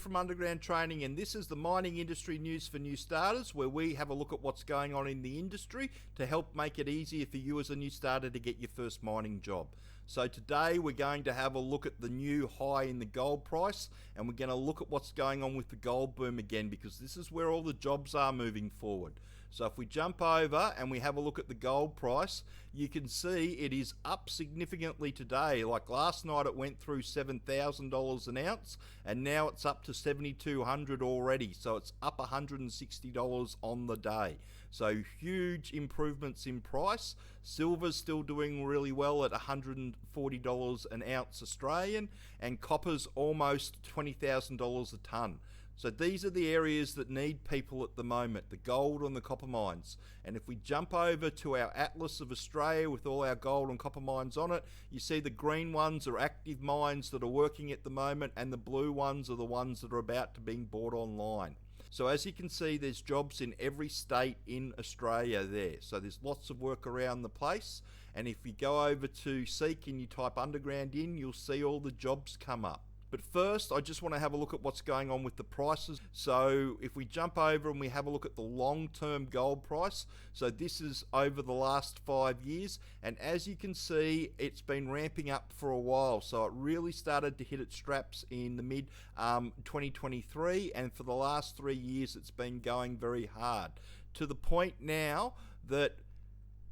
from Underground Training, and this is the mining industry news for new starters, where we have a look at what's going on in the industry to help make it easier for you as a new starter to get your first mining job. So today we're going to have a look at the new high in the gold price, and we're going to look at what's going on with the gold boom again, because this is where all the jobs are moving forward. So if we jump over and we have a look at the gold price, you can see it is up significantly today. Like last night it went through $7,000 an ounce, and now it's up to $7,200 already. So it's up $160 on the day. So huge improvements in price. Silver's still doing really well at $140 an ounce Australian, and copper's almost $20,000 a tonne. So these are the areas that need people at the moment, the gold and the copper mines. And if we jump over to our Atlas of Australia with all our gold and copper mines on it, you see the green ones are active mines that are working at the moment, and the blue ones are the ones that are about to be bought online. So as you can see, there's jobs in every state in Australia there. So there's lots of work around the place. And if you go over to Seek and you type underground in, you'll see all the jobs come up. But first, I just want to have a look at what's going on with the prices. So if we jump over and we have a look at the long-term gold price, so this is over the last 5 years, and as you can see, it's been ramping up for a while. So it really started to hit its straps in the mid 2023, and for the last 3 years, it's been going very hard, to the point now that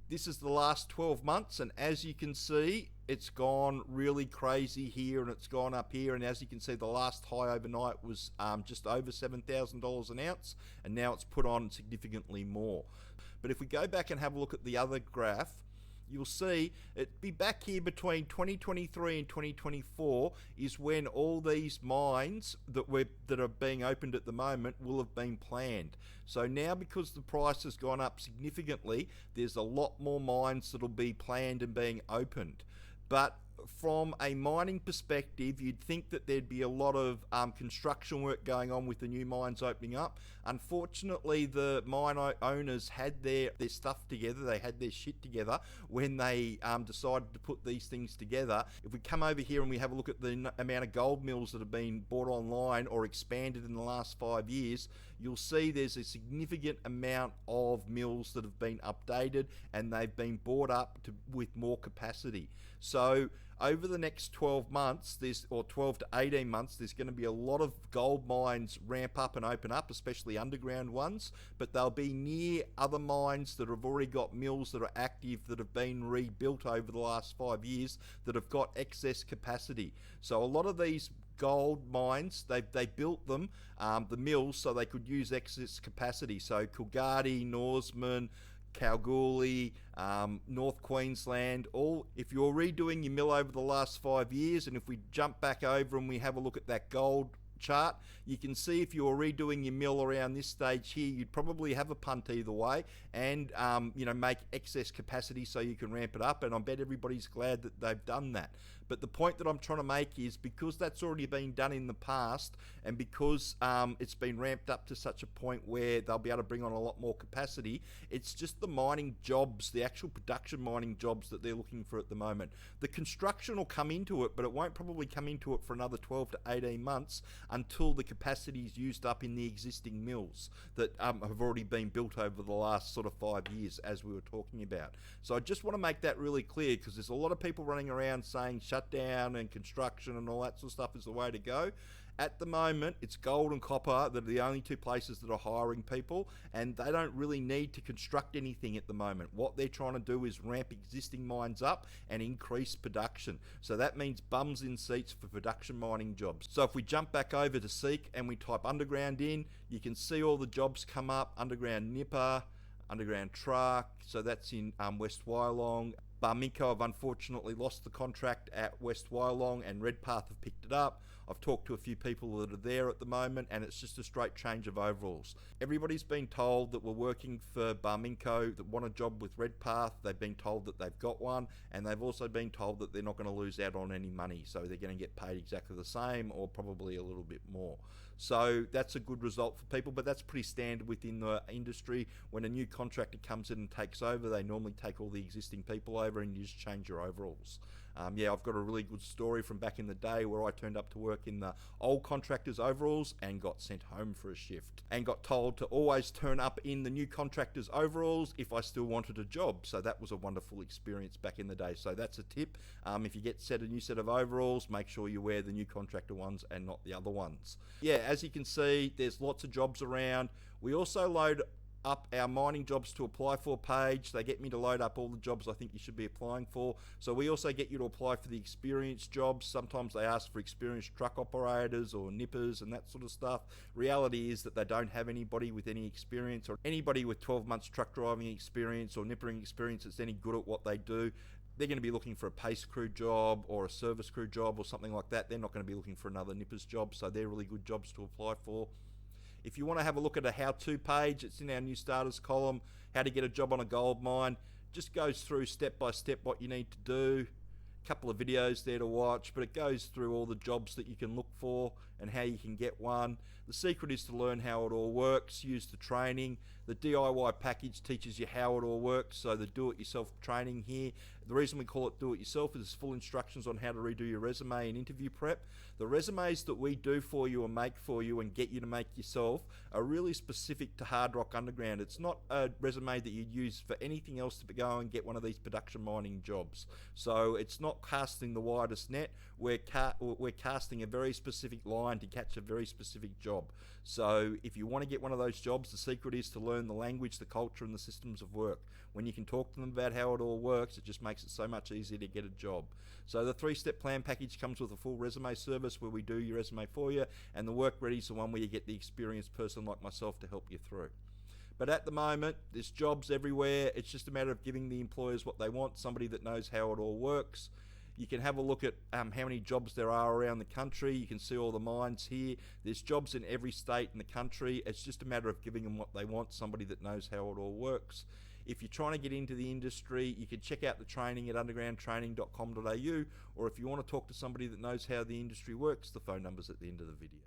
this is the last 12 months, and as you can see, it's gone really crazy here, and it's gone up here, and as you can see, the last high overnight was just over $7,000 an ounce, and now it's put on significantly more. But if we go back and have a look at the other graph, you'll see it'd be back here between 2023 and 2024 is when all these mines that are being opened at the moment will have been planned. So now, because the price has gone up significantly, there's a lot more mines that'll be planned and being opened. But from a mining perspective, you'd think that there'd be a lot of construction work going on with the new mines opening up. Unfortunately, the mine owners had their stuff together, they had their shit together when they decided to put these things together. If we come over here and we have a look at the amount of gold mills that have been bought online or expanded in the last 5 years, you'll see there's a significant amount of mills that have been updated, and they've been bought up with more capacity. So over the next 12 months, 12 to 18 months, there's going to be a lot of gold mines ramp up and open up, especially underground ones, but they'll be near other mines that have already got mills that are active, that have been rebuilt over the last 5 years, that have got excess capacity. So a lot of these gold mines, they built them, the mills, so they could use excess capacity. So Coolgardie, Norseman, Kalgoorlie, North Queensland, if you're redoing your mill over the last 5 years, and if we jump back over and we have a look at that gold chart, you can see if you're redoing your mill around this stage here, you'd probably have a punt either way, and make excess capacity so you can ramp it up, and I bet everybody's glad that they've done that. But the point that I'm trying to make is, because that's already been done in the past, and because it's been ramped up to such a point where they'll be able to bring on a lot more capacity, it's just the mining jobs, the actual production mining jobs that they're looking for at the moment. The construction will come into it, but it won't probably come into it for another 12 to 18 months until the capacity is used up in the existing mills that have already been built over the last sort of 5 years, as we were talking about. So I just want to make that really clear, because there's a lot of people running around saying shutdown and construction and all that sort of stuff is the way to go. At the moment, it's gold and copper that are the only two places that are hiring people, and they don't really need to construct anything at the moment. What they're trying to do is ramp existing mines up and increase production. So that means bums in seats for production mining jobs. So if we jump back over to Seek and we type underground in, you can see all the jobs come up: underground nipper, underground truck, so that's in West Wyalong. Barminco have unfortunately lost the contract at West Wyalong, and Redpath have picked it up. I've talked to a few people that are there at the moment, and it's just a straight change of overalls. Everybody's been told that we're working for Barminco that want a job with Redpath. They've been told that they've got one, and they've also been told that they're not going to lose out on any money, so they're going to get paid exactly the same, or probably a little bit more. So that's a good result for people, but that's pretty standard within the industry. When a new contractor comes in and takes over, they normally take all the existing people over, and you just change your overalls. Yeah, I've got a really good story from back in the day where I turned up to work in the old contractor's overalls and got sent home for a shift, and got told to always turn up in the new contractor's overalls if I still wanted a job. So that was a wonderful experience back in the day. So that's a tip. If you get a new set of overalls, make sure you wear the new contractor ones and not the other ones. Yeah, as you can see, there's lots of jobs around. We also load up our mining jobs to apply for page. They get me to load up all the jobs I think you should be applying for. So we also get you to apply for the experienced jobs. Sometimes they ask for experienced truck operators or nippers and that sort of stuff. Reality is that they don't have anybody with any experience, or anybody with 12 months truck driving experience or nippering experience that's any good at what they do. They're going to be looking for a pace crew job or a service crew job or something like that. They're not going to be looking for another nipper's job, so they're really good jobs to apply for. If you want to have a look at a how-to page, it's in our new starters column, how to get a job on a gold mine. Just goes through step by step what you need to do. A couple of videos there to watch, but it goes through all the jobs that you can look for and how you can get one. The secret is to learn how it all works, use the training. The DIY package teaches you how it all works, so the do-it-yourself training here. The reason we call it do-it-yourself is full instructions on how to redo your resume and interview prep. The resumes that we do for you and make for you and get you to make yourself are really specific to Hard Rock Underground. It's not a resume that you'd use for anything else to go and get one of these production mining jobs. So it's not casting the widest net. We're casting a very specific line to catch a very specific job. So if you want to get one of those jobs, the secret is to learn the language, the culture, and the systems of work. When you can talk to them about how it all works, it just makes it so much easier to get a job. So the 3-step plan package comes with a full resume service where we do your resume for you, and the work ready is the one where you get the experienced person like myself to help you through. But at the moment, there's jobs everywhere. It's just a matter of giving the employers what they want, somebody that knows how it all works. You can have a look at how many jobs there are around the country. You can see all the mines here. There's jobs in every state in the country. It's just a matter of giving them what they want, somebody that knows how it all works. If you're trying to get into the industry, you can check out the training at undergroundtraining.com.au, or if you want to talk to somebody that knows how the industry works, the phone number's at the end of the video.